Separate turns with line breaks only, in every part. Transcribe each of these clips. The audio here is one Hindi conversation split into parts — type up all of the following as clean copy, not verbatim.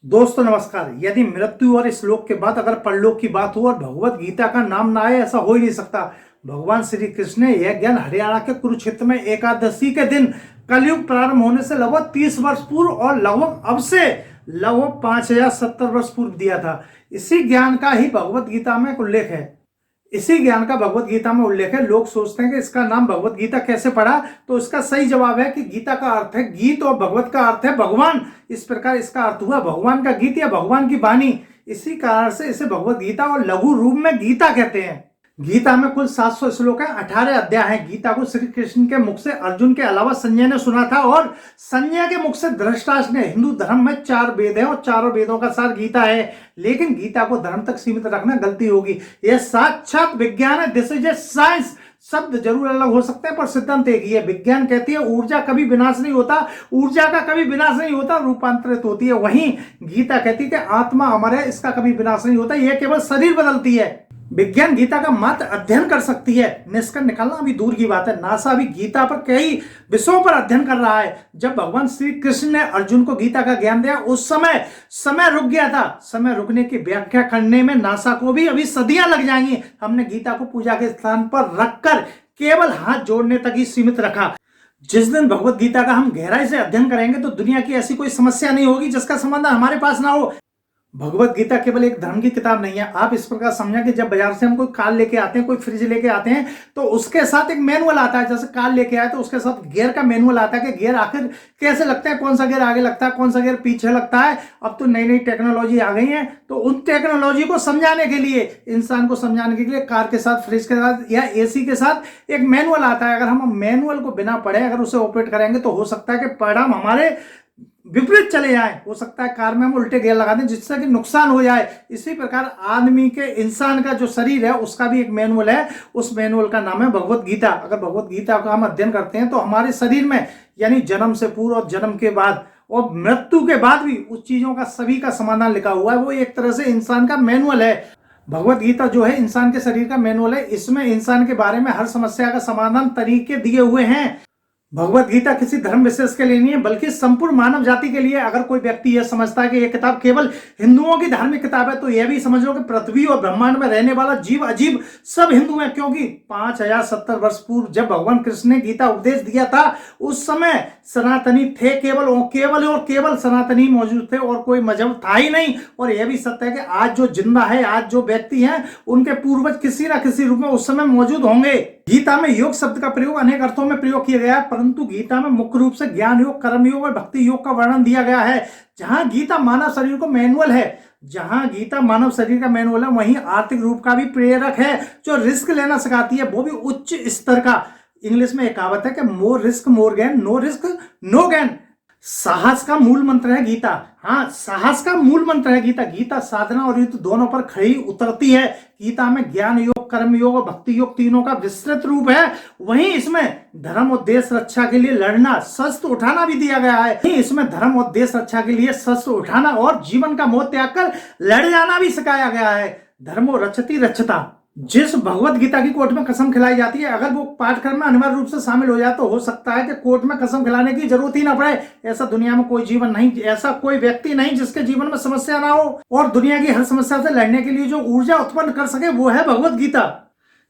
दोस्तों नमस्कार। यदि मृत्यु और इस लोक के बाद अगर परलोक की बात हो और भगवत गीता का नाम ना आए, ऐसा हो ही नहीं सकता। भगवान श्री कृष्ण ने यह ज्ञान हरियाणा के कुरुक्षेत्र में एकादशी के दिन कलयुग प्रारंभ होने से लगभग 30 वर्ष पूर्व और लगभग अब से लगभग 5070 वर्ष पूर्व दिया था। इसी ज्ञान का ही भगवत गीता में उल्लेख है। इसी ज्ञान का भगवत गीता में उल्लेख है। लोग सोचते हैं कि इसका नाम भगवत गीता कैसे पड़ा, तो इसका सही जवाब है कि गीता का अर्थ है गीत और भगवत का अर्थ है भगवान। इस प्रकार इसका अर्थ हुआ भगवान का गीत या भगवान की वाणी। इसी कारण से इसे भगवत गीता और लघु रूप में गीता कहते हैं। गीता में कुल 700 श्लोक है, 18 अध्याय हैं। गीता को श्री कृष्ण के मुख से अर्जुन के अलावा संजय ने सुना था और संजय के मुख से धृतराष्ट्र ने। हिंदू धर्म में 4 वेद हैं और चारों वेदों का सार गीता है, लेकिन गीता को धर्म तक सीमित रखना गलती होगी। यह साक्षात विज्ञान है। This is a science. शब्द जरूर अलग हो सकते हैं पर सिद्धांत एक ही है। विज्ञान कहती है ऊर्जा कभी विनाश नहीं होता, ऊर्जा का कभी विनाश नहीं होता, रूपांतरित होती है। वहीं गीता कहती है कि आत्मा अमर है, इसका कभी विनाश नहीं होता, यह केवल शरीर बदलती है। विज्ञान गीता का मात्र अध्ययन कर सकती है, निष्कर्ष निकालना अभी दूर की बात है। नासा अभी गीता पर कई विषयों पर अध्ययन कर रहा है। जब भगवान श्री कृष्ण ने अर्जुन को गीता का ज्ञान दिया, उस समय रुक गया था। समय रुकने की व्याख्या करने में नासा को भी अभी सदियां लग जाएंगी। हमने गीता को पूजा के स्थान पर रखकर केवल हाथ जोड़ने तक ही सीमित रखा। जिस दिन भगवत गीता का हम गहराई से अध्ययन करेंगे तो दुनिया की ऐसी कोई समस्या नहीं होगी जिसका समाधान हमारे पास ना हो। भगवत गीता केवल एक धर्म की किताब नहीं है। आप इस प्रकार समझें कि जब बाजार से हम कोई कार लेके आते हैं, कोई फ्रिज लेके आते हैं, तो उसके साथ एक मैनुअल आता है। जैसे कार लेके आए तो उसके साथ गियर का मैनुअल आता है कि गियर आखिर कैसे लगता है, कौन सा गियर आगे लगता है, कौन सा गियर पीछे लगता है। अब तो नई नई टेक्नोलॉजी आ गई है, तो उन टेक्नोलॉजी को समझाने के लिए, इंसान को समझाने के लिए कार के साथ, फ्रिज के साथ या एसी के साथ एक मैनुअल आता है। अगर हम मैनुअल को बिना पढ़े अगर उसे ऑपरेट करेंगे तो हो सकता है कि परिणाम हमारे विपरीत चले जाए। हो सकता है कार में हम उल्टे गियर लगा दें जिससे कि नुकसान हो जाए। इसी प्रकार आदमी के, इंसान का जो शरीर है उसका भी एक मैनुअल है। उस मैनुअल का नाम है भगवत गीता। अगर भगवत गीता का हम अध्ययन करते हैं तो हमारे शरीर में, यानी जन्म से पूर्व और जन्म के बाद और मृत्यु के बाद भी उस चीजों का सभी का समाधान लिखा हुआ है। वो एक तरह से इंसान का मैनुअल है। भगवत गीता जो है इंसान के शरीर का मैनुअल है। इसमें इंसान के बारे में हर समस्या का समाधान तरीके दिए हुए हैं। भगवत गीता किसी धर्म विशेष के लिए नहीं है, बल्कि संपूर्ण मानव जाति के लिए। अगर कोई व्यक्ति यह समझता है कि यह किताब केवल हिंदुओं की धार्मिक किताब है, तो यह भी समझ लो कि पृथ्वी और ब्रह्मांड में रहने वाला जीव अजीब सब हिंदू हैं। क्योंकि 5070 वर्ष पूर्व जब भगवान कृष्ण ने गीता उपदेश दिया था, उस समय सनातनी थे, केवल सनातनी मौजूद थे और कोई मजहब था ही नहीं। और यह भी सत्य है कि आज जो जिंदा है, आज जो व्यक्ति हैं, उनके पूर्वज किसी ना किसी रूप में उस समय मौजूद होंगे। गीता में योग शब्द का प्रयोग अनेक अर्थों में प्रयोग किया गया है, परंतु गीता में मुख्य रूप से ज्ञान योग, कर्म योग और भक्ति योग का वर्णन दिया गया है। जहां गीता मानव शरीर को मैनुअल है, जहां गीता मानव शरीर का मैनुअल है, वहीं आर्थिक रूप का भी प्रेरक है, जो रिस्क लेना सिखाती है, वो भी उच्च स्तर का। इंग्लिश में एक कहावत है कि more risk more gain, no risk no gain. साहस का मूल मंत्र है गीता। हाँ, साहस का मूल मंत्र है गीता। गीता साधना और युद्ध दोनों पर खड़ी उतरती है। गीता में ज्ञान योग, कर्म योग और भक्ति योग तीनों का विस्तृत रूप है। वहीं इसमें धर्म और देश रक्षा के लिए लड़ना, शस्त्र उठाना भी दिया गया है। वहीं इसमें धर्म और देश रक्षा के लिए शस्त्र उठाना और जीवन का मोह त्याग कर लड़ जाना भी सिखाया गया है। धर्मो रक्षति रक्षता। जिस भगवत गीता की कोर्ट में कसम खिलाई जाती है, अगर वो पाठ्यक्रम में अनिवार्य रूप से शामिल हो जाए तो हो सकता है कि कोर्ट में कसम खिलाने की जरूरत ही ना पड़े। ऐसा दुनिया में कोई जीवन नहीं, ऐसा कोई व्यक्ति नहीं जिसके जीवन में समस्या ना हो और दुनिया की हर समस्या से लड़ने के लिए जो ऊर्जा उत्पन्न कर सके, वो है भगवत गीता।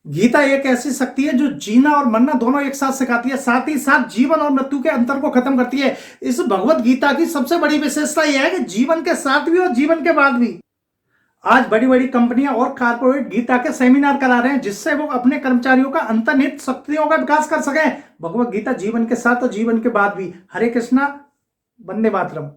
गीता एक ऐसी शक्ति है जो जीना और मरना दोनों एक साथ सिखाती है, साथ ही साथ जीवन और मृत्यु के अंतर को खत्म करती है। इस भगवत गीता की सबसे बड़ी विशेषता यह है कि जीवन के साथ भी और जीवन के बाद भी। आज बड़ी बड़ी कंपनियां और कारपोरेट गीता के सेमिनार करा रहे हैं, जिससे वो अपने कर्मचारियों का अंतर्निहित शक्तियों का विकास कर सकें। भगवत गीता जीवन के साथ और जीवन के बाद भी। हरे कृष्णा, वंदे मातरम।